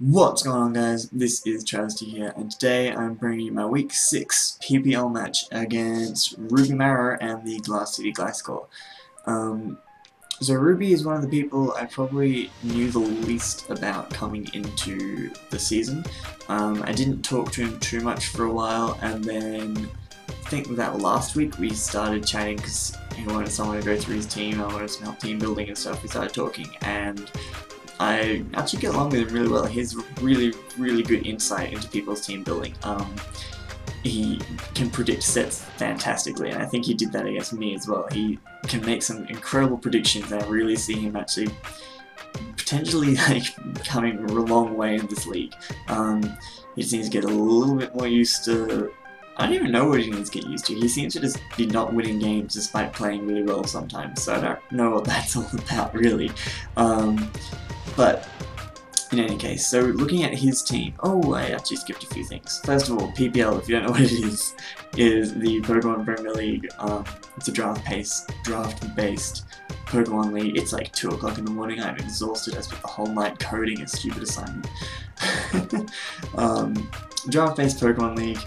What's going on, guys? This is Travesty here, and today I'm bringing you my Week 6 PPL match against Ruby Marrow and the Glass City Gliscor. So Ruby is one of the people I probably knew the least about coming into the season. I didn't talk to him too much for a while, and then I think that last week we started chatting because he wanted someone to go through his team. I wanted some help team building and stuff. We started talking, and I actually get along with him really well. He has really good insight into people's team building. He can predict sets fantastically, and I think he did that against me as well. He can make some incredible predictions, and I really see him actually potentially coming a long way in this league. He just needs to get a little bit more used to. I don't even know what he needs to get used to. He seems to just be not winning games despite playing really well sometimes, so I don't know what that's all about really. But in any case, so looking at his team, I actually skipped a few things. First of all, PPL, if you don't know what it is the Pokemon Premier League. It's a draft-based Pokemon League. It's like 2 o'clock in the morning. I'm exhausted. I spent the whole night coding a stupid assignment. Draft-based Pokemon League,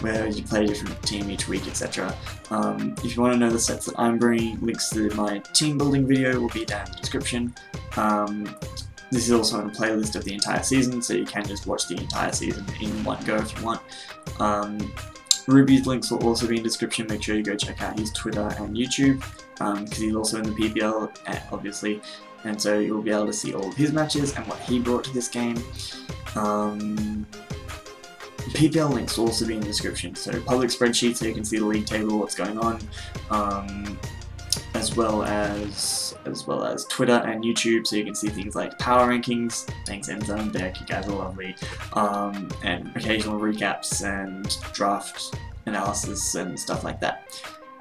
where you play a different team each week, etc. If you want to know the sets that I'm bringing, links to my team building video will be down in the description. This is also on a playlist of the entire season, so you can just watch the entire season in one go if you want. Ruby's links will also be in the description. Make sure you go check out his Twitter and YouTube, because he's also in the PPL, obviously, and so you'll be able to see all of his matches and what he brought to this game. PPL links will also be in the description, so public spreadsheet so you can see the league table, what's going on, as well as Twitter and YouTube, so you can see things like power rankings, thanks Endzone Deck, you guys are lovely, and occasional recaps and draft analysis and stuff like that.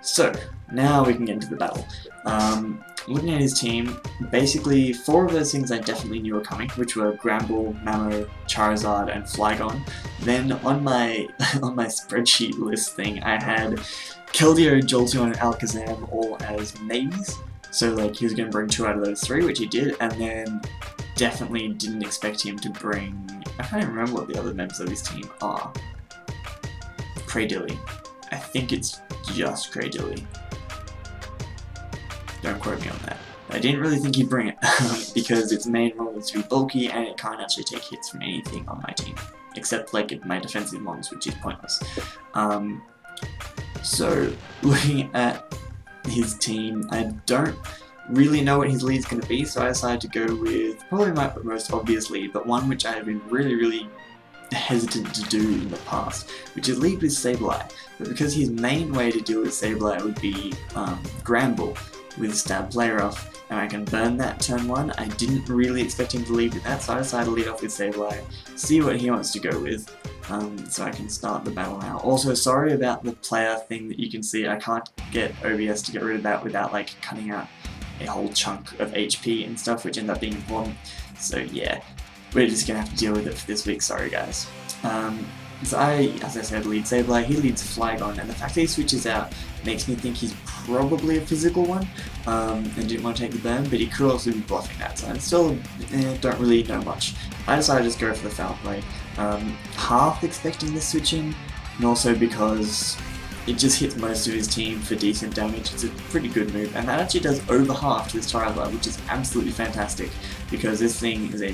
So now we can get into the battle. Looking at his team, basically 4 of those things I definitely knew were coming, which were Gramble, Mamo, Charizard, and Flygon. Then on my spreadsheet list thing, I had Keldeo, Jolteon, and Alakazam all as maybes. So like he was going to bring 2 out of those 3, which he did, and then definitely didn't expect him to bring. I can't even remember what the other members of his team are. Cradilly. I think it's just Cradilly. Don't quote me on that. I didn't really think he'd bring it, because its main role is to be bulky and it can't actually take hits from anything on my team. Except like my defensive mons, which is pointless. So, looking at his team, I don't really know what his lead's going to be, so I decided to go with probably my most obvious lead, but one which I have been really hesitant to do in the past, which is lead with Sableye. But because his main way to deal with Sableye would be Gramble with Stab Play Rough, and I can burn that turn 1, I didn't really expect him to lead with that, so I decided to lead off with Sableye, see what he wants to go with, so I can start the battle now. Also, sorry about the player thing that you can see. I can't get OBS to get rid of that without like cutting out a whole chunk of HP and stuff, which ended up being important. So yeah, we're just gonna have to deal with it for this week, sorry guys. So as I said, lead Sableye, he leads Flygon, and the fact that he switches out makes me think he's probably a physical one, and didn't want to take the burn, but he could also be bluffing that, so I still don't really know much. I decided to just go for the foul play, half expecting this switch in, and also because it just hits most of his team for decent damage. It's a pretty good move, and that actually does over half to this Charizard, which is absolutely fantastic, because this thing is a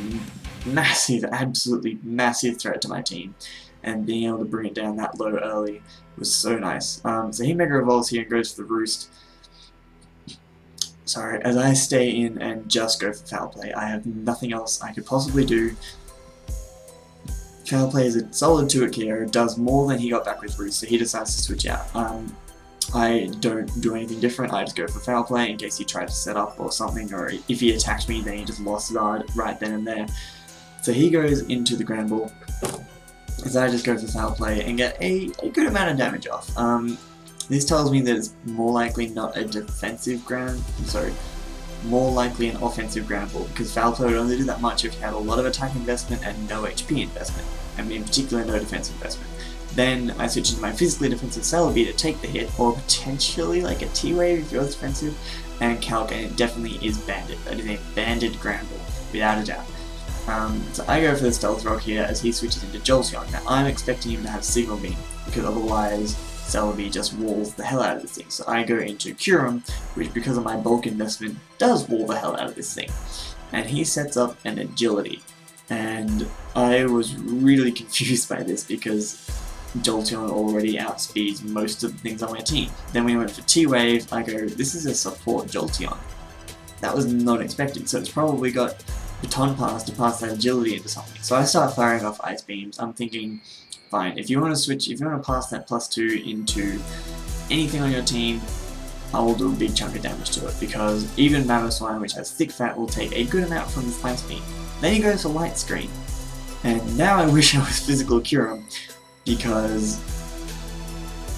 massive, absolutely massive threat to my team, and being able to bring it down that low early was so nice. So he Mega Evolves here and goes to the Roost. Sorry, as I stay in and just go for Foul Play. I have nothing else I could possibly do. Foul Play is a solid 2 at KO, does more than he got back with Roost, so he decides to switch out. I don't do anything different, I just go for Foul Play in case he tried to set up or something, or if he attacked me then he just lost guard right then and there. So he goes into the Gramble, as I just go for Foul Play and get a good amount of damage off. This tells me that it's more likely not a defensive more likely an offensive Gramble, because Foul Play would only do that much if you had a lot of attack investment and no HP investment, and in particular no defensive investment. Then I switch into my physically defensive Celebi to take the hit, or potentially like a T-Wave if you're defensive, and Calc, and it definitely is Bandit. That is a banded Gramble, without a doubt. So I go for the Stealth Rock here as he switches into Jolteon. Now I'm expecting him to have Signal Beam, because otherwise Celebi just walls the hell out of this thing. So I go into Kyurem, which because of my bulk investment does wall the hell out of this thing. And he sets up an Agility. And I was really confused by this because Jolteon already outspeeds most of the things on my team. Then we went for T-Wave, I go, this is a support Jolteon. That was not expected, so it's probably got Baton Pass to pass that Agility into something. So I start firing off Ice Beams. I'm thinking, fine, if you want to switch, if you want to pass that +2 into anything on your team, I will do a big chunk of damage to it, because even Mamoswine, which has Thick Fat, will take a good amount from this Ice Beam. Then he goes for Light Screen. And now I wish I was Physical Kyurem, because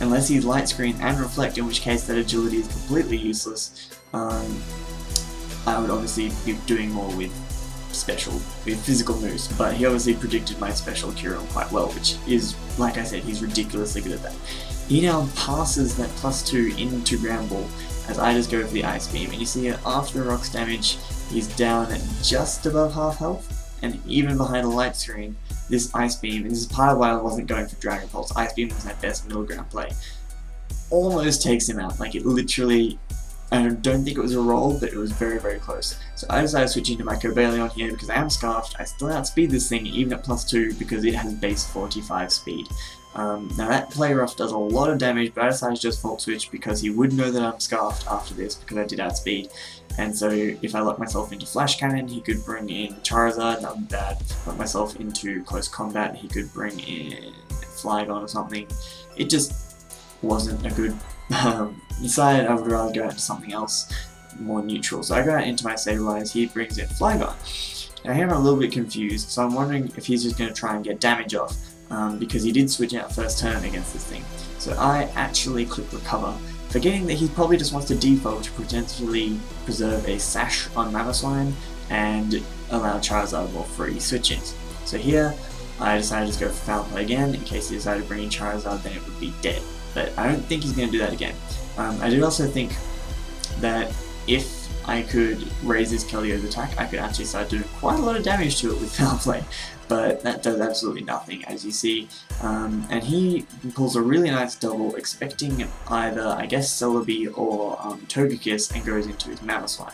unless he's Light Screen and Reflect, in which case that Agility is completely useless, I would obviously be doing more with physical moves, but he obviously predicted my special Kyurem quite well, which is, like I said, he's ridiculously good at that. He now passes that +2 into Ground Ball as I just go for the Ice Beam, and you see after the Rock's damage, he's down at just above half health, and even behind a Light Screen, this Ice Beam, and this is part of why I wasn't going for Dragon Pulse, Ice Beam was my best middle ground play, almost takes him out. Like, it literally, I don't think it was a roll, but it was very, very close. So I decided to switch into my Cobalion here because I am Scarfed. I still outspeed this thing even at +2 because it has base 45 speed. Now that Play Rough does a lot of damage, but I decided to just Volt Switch because he would know that I'm Scarfed after this because I did outspeed. And so if I lock myself into Flash Cannon, he could bring in Charizard, that would be bad. Lock myself into Close Combat, he could bring in Flygon or something. It just wasn't a good decided I would rather go into something else more neutral. So I go out into my Sableye, he brings in Flygon. Now here I'm a little bit confused, so I'm wondering if he's just going to try and get damage off, because he did switch out first turn against this thing. So I actually click Recover, forgetting that he probably just wants to default to potentially preserve a Sash on Mamoswine and allow Charizard more free switch-ins. So here I decided to just go for Foul Play again, in case he decided to bring in Charizard, then it would be dead. But I don't think he's going to do that again. I did also think that if I could raise his Keldio's attack, I could actually start doing quite a lot of damage to it with Foul Play, but that does absolutely nothing, as you see. And he pulls a really nice double, expecting either, I guess, Celebi or Togekiss, and goes into his Mamoswine.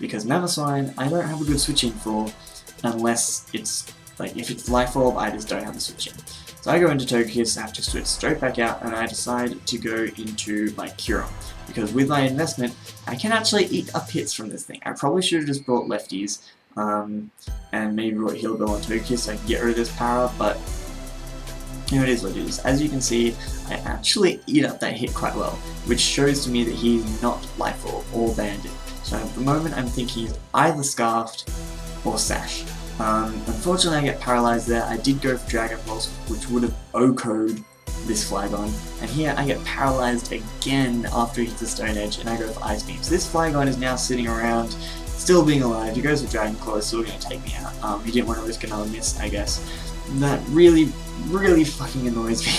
Because Mamoswine, I don't have a good switch-in for, unless it's, like, if it's Life Orb, I just don't have a switch-in. So I go into Togekiss, I have to switch straight back out, and I decide to go into my Kyurem. Because with my investment, I can actually eat up hits from this thing. I probably should have just brought lefties, and maybe brought Heal Bell on Togekiss so I can get rid of this power, but you know, it is what it is. As you can see, I actually eat up that hit quite well, which shows to me that he's not Life Orb or Bandit. So at the moment I'm thinking he's either Scarfed or Sash. Unfortunately I get paralyzed there. I did go for Dragon Pulse, which would have OHKO'd this Flygon, and here I get paralyzed again after he hits the Stone Edge, and I go for Ice Beam. So this Flygon is now sitting around, still being alive. He goes for Dragon Claw, it's still going to take me out. He didn't want to risk another miss, I guess. That really, really fucking annoys me,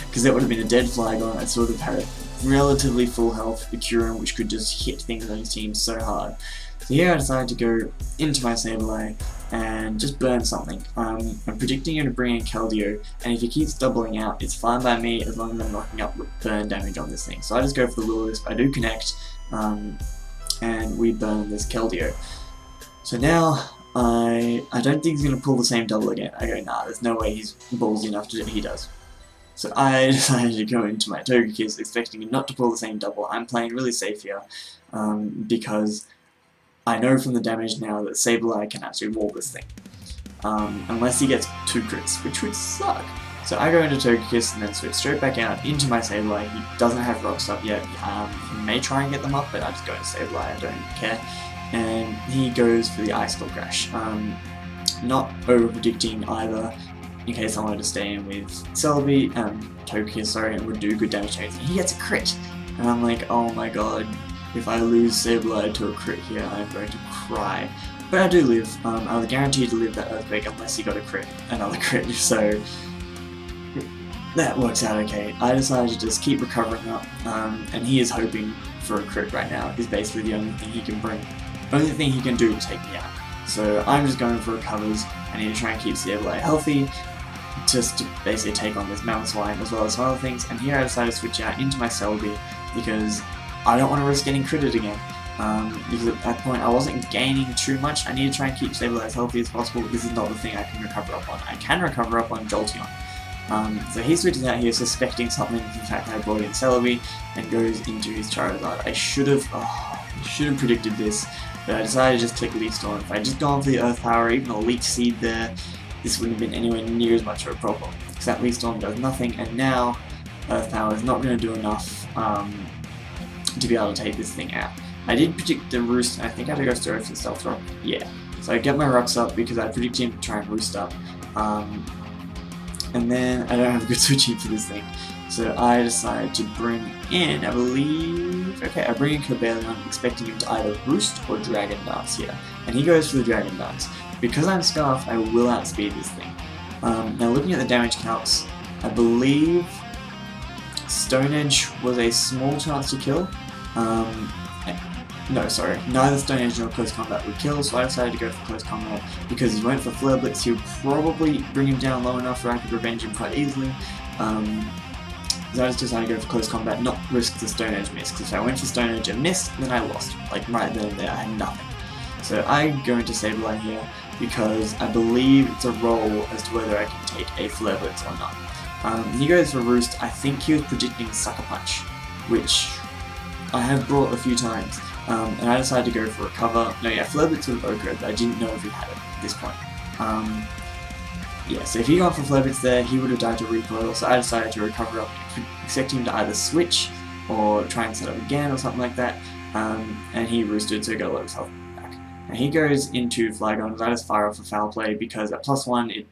because that would have been a dead Flygon. I sort of had relatively full health, the Kyurem, which could just hit things on his team so hard. So here I decided to go into my Sableye and just burn something. I'm predicting him to bring in Keldeo, and if he keeps doubling out, it's fine by me as long as I'm knocking up burn damage on this thing. So I just go for the Will-O-Wisp, I do connect, and we burn this Keldeo. So now I don't think he's going to pull the same double again. I go, nah, there's no way he's ballsy enough to do it. He does. So I decided to go into my Togekiss, expecting him not to pull the same double. I'm playing really safe here, because I know from the damage now that Sableye can actually wall this thing. Unless he gets 2 crits, which would suck. So I go into Togekiss and then switch straight back out into my Sableye. He doesn't have rocks up yet. He may try and get them up, but I just go into Sableye, I don't care. And he goes for the Ice Skull Crash. Not over-predicting either, in case I wanted to stay in with Celebi, Togekiss, sorry, and would do good damage to anything. He gets a crit! And I'm like, oh my god. If I lose Sableye to a crit here, I'm going to cry. But I do live. I was guaranteed to live that Earthquake unless he got a crit, another crit, so that works out okay. I decided to just keep recovering up, and he is hoping for a crit right now. Is basically the only thing he can bring, only thing he can do to take me out. So I'm just going for recovers, and I need to try and keep Sableye healthy, just to basically take on this Mammoth Swine as well as some other things. And here I decided to switch out into my Celebi because I don't want to risk getting critted again. Because at that point I wasn't gaining too much. I need to try and keep Sableye as healthy as possible. This is not the thing I can recover up on. I can recover up on Jolteon. So he switches out here suspecting something. In fact, I brought in Celebi and goes into his Charizard. I should have predicted this, but I decided to just click Leaf Storm. If I had just gone for the Earth Power, even a Leech Seed there, this wouldn't have been anywhere near as much of a problem. Because that Leaf Storm does nothing, and now Earth Power is not going to do enough to be able to take this thing out. I did predict the Roost, and I think I had to go Stealth and Stealth Rock. Yeah. So I get my rocks up because I predicted him to try and Roost up. And then I don't have a good switching for this thing. So I decided to bring in, I bring in Cobalion, expecting him to either Roost or Dragon Dance here. And he goes for the Dragon Dance. Because I'm Scarf, I will outspeed this thing. Now looking at the damage counts, I believe Stone Edge was a small chance to kill. No, sorry, neither Stone Edge nor Close Combat would kill, so I decided to go for Close Combat because he went for Flare Blitz. He would probably bring him down low enough where I could revenge him quite easily. So I just decided to go for Close Combat, not risk the Stone Edge miss, because if I went for Stone Edge and missed, then I lost. Like right then and there, I had nothing. So I go into Sableye here because I believe it's a roll as to whether I can take a Flare Blitz or not. He goes for Roost. I think he was predicting Sucker Punch, which I have brought a few times. And I decided to go for a cover. No, yeah, Flare Blitz with Ochre, but I didn't know if he had it at this point. Yeah, so if he got for Flare Blitz there, he would have died to recoil, so I decided to recover up, expect him to either switch or try and set up again or something like that. And he roosted, so he got a lot of his health back. Now he goes into Flygon, I just fire off a Foul Play because at +1 it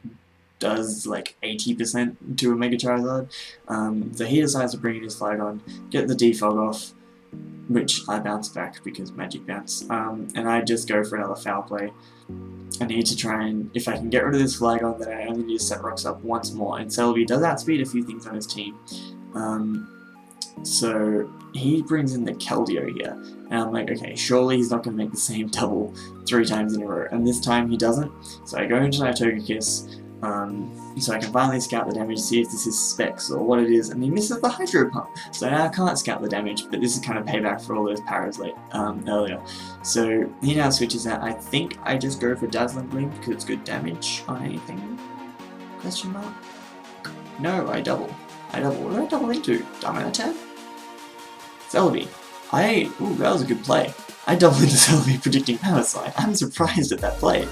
does like 80% to a Mega Charizard. So he decides to bring in his Flygon, get the Defog off, which I bounce back because Magic Bounce, and I just go for another Foul Play. I need to try and, if I can get rid of this Flygon, then I only need to set rocks up once more, and Celebi does outspeed a few things on his team. So he brings in the Keldeo here, and I'm like, okay, surely he's not going to make the same double 3 times in a row, and this time he doesn't. So I go into my Togekiss, so I can finally scout the damage, see if this is Specs or what it is, and he misses the Hydro Pump. So now I can't scout the damage, but this is kind of payback for all those paras earlier. So he now switches out. I think I just go for Dazzling Gleam because it's good damage on anything. Question mark? No, I double. What did I double into? Darmanitan? Celebi. Ooh, that was a good play. I doubled into Celebi predicting Power Slide. I'm surprised at that play.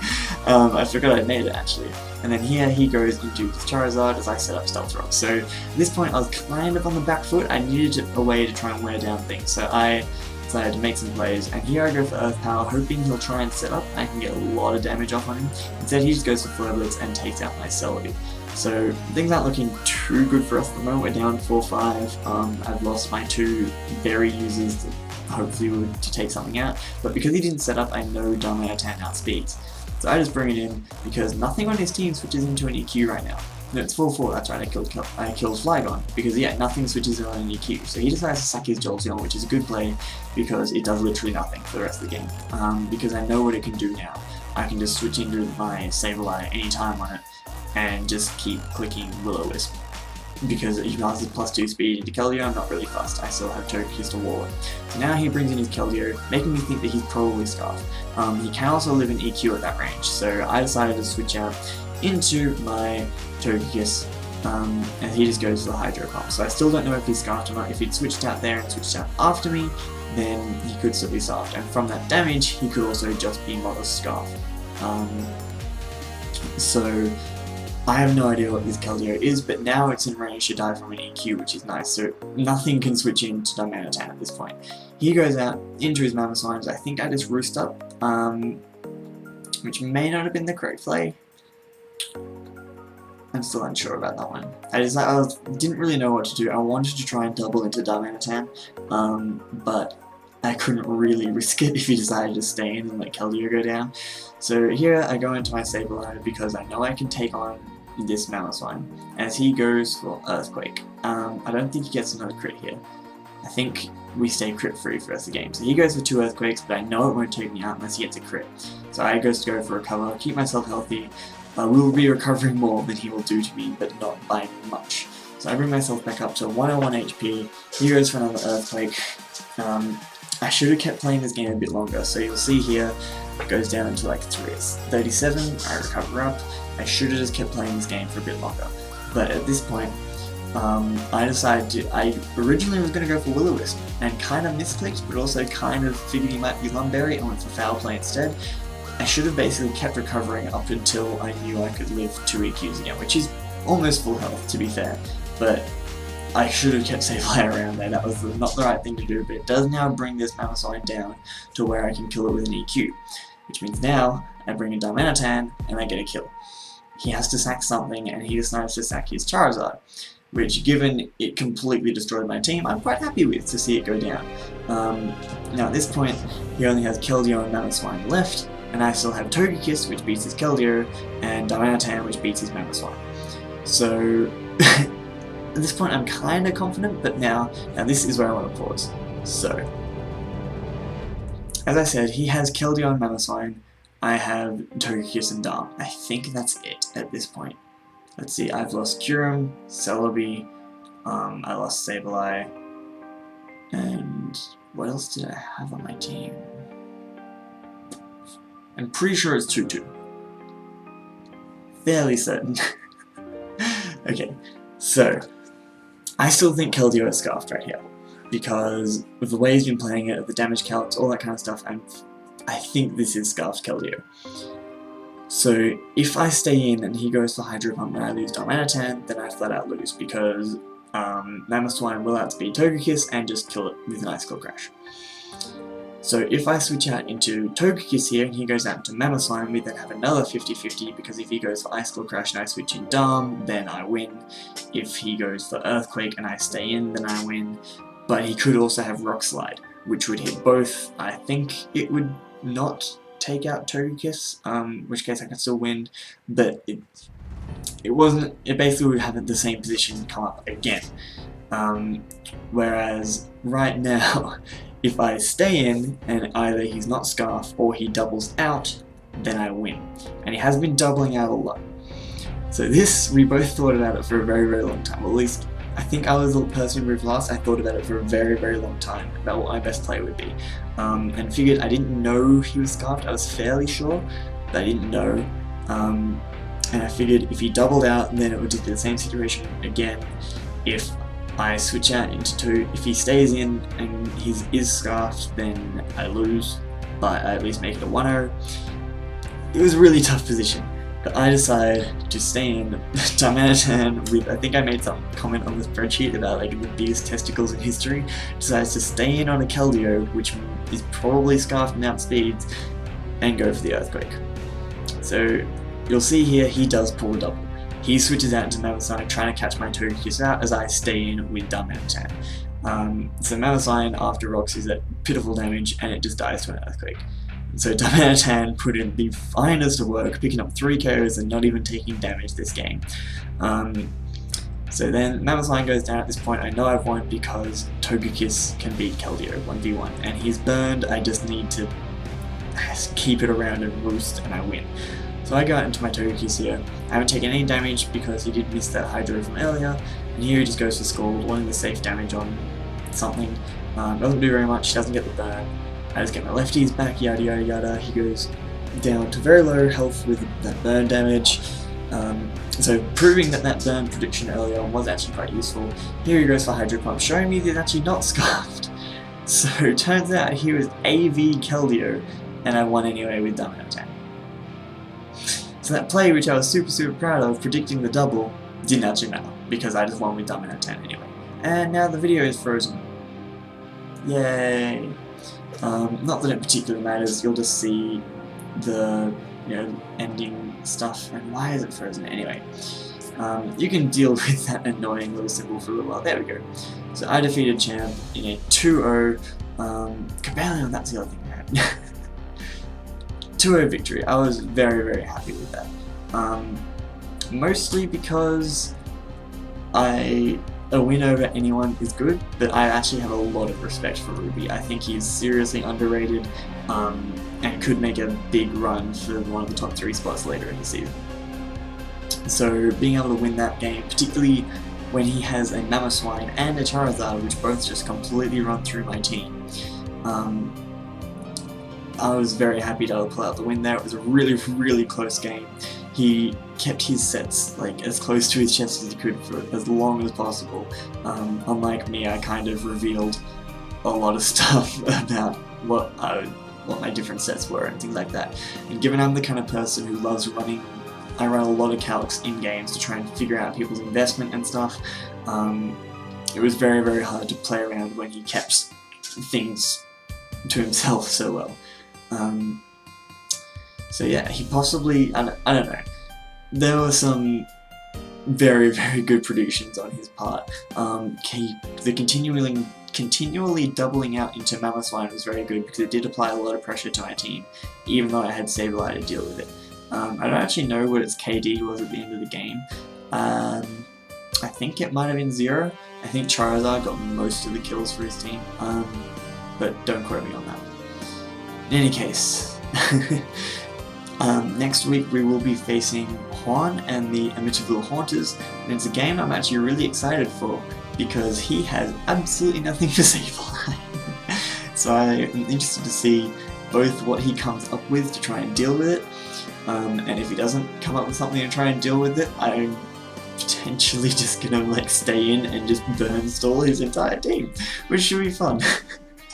I forgot I made it actually. And then here he goes into his Charizard as I set up Stealth Rock. So at this point I was kind of on the back foot. I needed a way to try and wear down things. So I decided to make some plays. And here I go for Earth Power, hoping he'll try and set up. I can get a lot of damage off on him. Instead he just goes for Flare Blitz and takes out my Celebi. So things aren't looking too good for us at the moment. We're down 4-5. I've lost my 2 berry users that hopefully were to take something out. But because he didn't set up, I know Darmanitan outspeeds. So I just bring it in because nothing on his team switches into an EQ right now. No, it's 4-4, that's right, I killed Flygon. Because yeah, nothing switches on an EQ. So he decides to sack his Jolteon, which is a good play because it does literally nothing for the rest of the game. Because I know what it can do now. I can just switch into my Sableye anytime on it and just keep clicking Will-O-Wisp. Because he passes +2 speed into Keldeo, I'm not really fast. I still have Togekiss to wall it. So now he brings in his Keldeo, making me think that he's probably Scarf. He can also live in EQ at that range, so I decided to switch out into my Togekiss, and he just goes for the Hydro Pump. So I still don't know if he's Scarfed or not. If he'd switched out there and switched out after me, then he could still be Scarfed. And from that damage, he could also just be Modest Scarf. So I have no idea what his Keldeo is, but now it's in range to die from an EQ, which is nice, so nothing can switch into Darmanitan at this point. He goes out into his Mammoth Swines. I think I just Roost up, which may not have been the correct play. I'm still unsure about that one. I didn't really know what to do. I wanted to try and double into Darmanitan, but I couldn't really risk it if he decided to stay in and let Keldeo go down. So here I go into my Sableye because I know I can take on this Mammoth Swine as he goes for Earthquake. I don't think he gets another crit here. I think we stay crit free for the rest of the game. So he goes for 2 Earthquakes, but I know it won't take me out unless he gets a crit. So I go for a cover, keep myself healthy, I will be recovering more than he will do to me, but not by much. So I bring myself back up to 101 HP, he goes for another Earthquake. I should have kept playing this game a bit longer, so you'll see here, it goes down to like 37, I recover up. I should have just kept playing this game for a bit longer. But at this point, I decided to, I originally was going to go for Will-O-Wisp, and kind of misclicked, but also kind of figured he might be Lumberry and went for Foul Play instead. I should have basically kept recovering up until I knew I could live 2 EQs again, which is almost full health to be fair, but I should have kept Sableye around there. That was not the right thing to do, but it does now bring this Mamoswine down to where I can kill it with an EQ, which means now I bring in Darmanitan and I get a kill. He has to sack something, and he decides to sack his Charizard, which, given it completely destroyed my team, I'm quite happy with to see it go down. Now at this point, he only has Keldeo and Mamoswine left, and I still have Togekiss, which beats his Keldeo, and Darmanitan, which beats his Mamoswine. So, at this point I'm kinda confident, but now this is where I want to pause. So, as I said, he has Keldeo and Mamoswine, I have Togekiss and Darm. I think that's it at this point. Let's see, I've lost Kyurem, Celebi, I lost Sableye, and what else did I have on my team? I'm pretty sure it's Tutu. Fairly certain. Okay, so I still think Keldeo is scarfed right here, because with the way he's been playing it, the damage calcs, all that kind of stuff, I think this is scarfed Keldeo. So if I stay in and he goes for Hydro Pump and I lose Darmanitan, then I flat out lose, because Mamoswine will outspeed Togekiss and just kill it with an Icicle Crash. So if I switch out into Togekiss here and he goes out into Mamoswine, we then have another 50-50, because if he goes for Icicle Crash and I switch in Darm, then I win. If he goes for Earthquake and I stay in, then I win. But he could also have Rock Slide, which would hit both. I think it would not take out Togekiss, which case I can still win, but it basically would have the same position come up again. Whereas right now, if I stay in and either he's not Scarf or he doubles out, then I win. And he has been doubling out a lot. So this, we both thought about it for a very, very long time. Well, at least, I think I was the person who moved last. I thought about it for a very, very long time about what my best play would be. And figured I didn't know he was Scarfed. I was fairly sure, but I didn't know. And I figured if he doubled out, then it would be the same situation again. If I switch out into 2, if he stays in and he is Scarfed, then I lose, but I at least make it a 1-0. It was a really tough position, but I decided to stay in Darmanitan with, I think I made some comment on the spreadsheet about like the biggest testicles in history, decides to stay in on a Keldeo, which is probably Scarfed and outspeeds, and go for the Earthquake. So you'll see here he does pull a double. He switches out into Mamoswine, trying to catch my Togekiss out as I stay in with Darmanitan. So Mamoswine, after rocks, is at pitiful damage and it just dies to an Earthquake. So Darmanitan put in the finest of work, picking up 3 KOs and not even taking damage this game. So then Mamoswine goes down at this point. I know I've won because Togekiss can beat Keldeo 1v1, and he's burned. I just need to keep it around and roost and I win. So I go out into my Togekiss here. I haven't taken any damage because he did miss that Hydro from earlier, and here he just goes for Scald, wanting the safe damage on something. Doesn't do very much, doesn't get the burn. I just get my lefties back, yada yada yada. He goes down to very low health with that burn damage. So proving that burn prediction earlier was actually quite useful. Here he goes for Hydro Pump, showing me that he's actually not Scarfed. So it turns out he was AV Keldeo, and I won anyway with Darmanitan. So that play, which I was super proud of, predicting the double, didn't actually matter, because I just won with Darmanitan anyway. And now the video is frozen. Yay! Not that it particularly matters, you'll just see the, ending stuff, and why is it frozen anyway? You can deal with that annoying little symbol for a little while. There we go. So I defeated Champ in a 2-0, Cabellion, that's the other thing I had. 2-0 victory. I was very happy with that. Mostly because a win over anyone is good, but I actually have a lot of respect for Ruby. I think he's seriously underrated, and could make a big run for one of the top 3 spots later in the season. So being able to win that game, particularly when he has a Mamoswine and a Charizard, which both just completely run through my team, I was very happy to pull out the win there. It was a really close game. He kept his sets like as close to his chest as he could for as long as possible. Unlike me, I kind of revealed a lot of stuff about what my different sets were and things like that. And given I'm the kind of person who loves running, I run a lot of calcs in games to try and figure out people's investment and stuff. It was very hard to play around when he kept things to himself so well. So yeah, he possibly, I don't know, there were some very good predictions on his part. The continually doubling out into Mamoswine was very good because it did apply a lot of pressure to my team, even though I had Sableye to deal with it. I don't actually know what its KD was at the end of the game. I think it might have been 0. I think Charizard got most of the kills for his team, but don't quote me on that. In any case, next week we will be facing Juan and the Amityville Haunters, and it's a game I'm actually really excited for because he has absolutely nothing for Sableye. So I'm interested to see both what he comes up with to try and deal with it, and if he doesn't come up with something to try and deal with it, I'm potentially just gonna like stay in and just burn stall his entire team, which should be fun.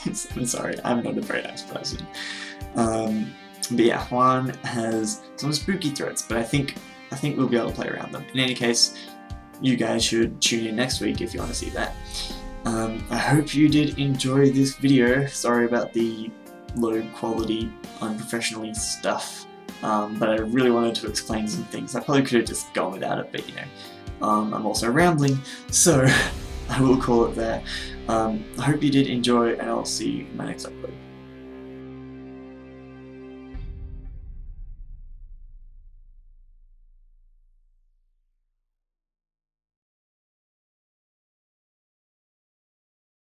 I'm sorry, I'm not a very nice person. But yeah, Juan has some spooky threats, but I think we'll be able to play around them. In any case, you guys should tune in next week if you want to see that. I hope you did enjoy this video. Sorry about the low quality, unprofessionally stuff, but I really wanted to explain some things. I probably could have just gone without it, but you know, I'm also rambling, so I will call it there. I hope you did enjoy, and I'll see you in my next upload.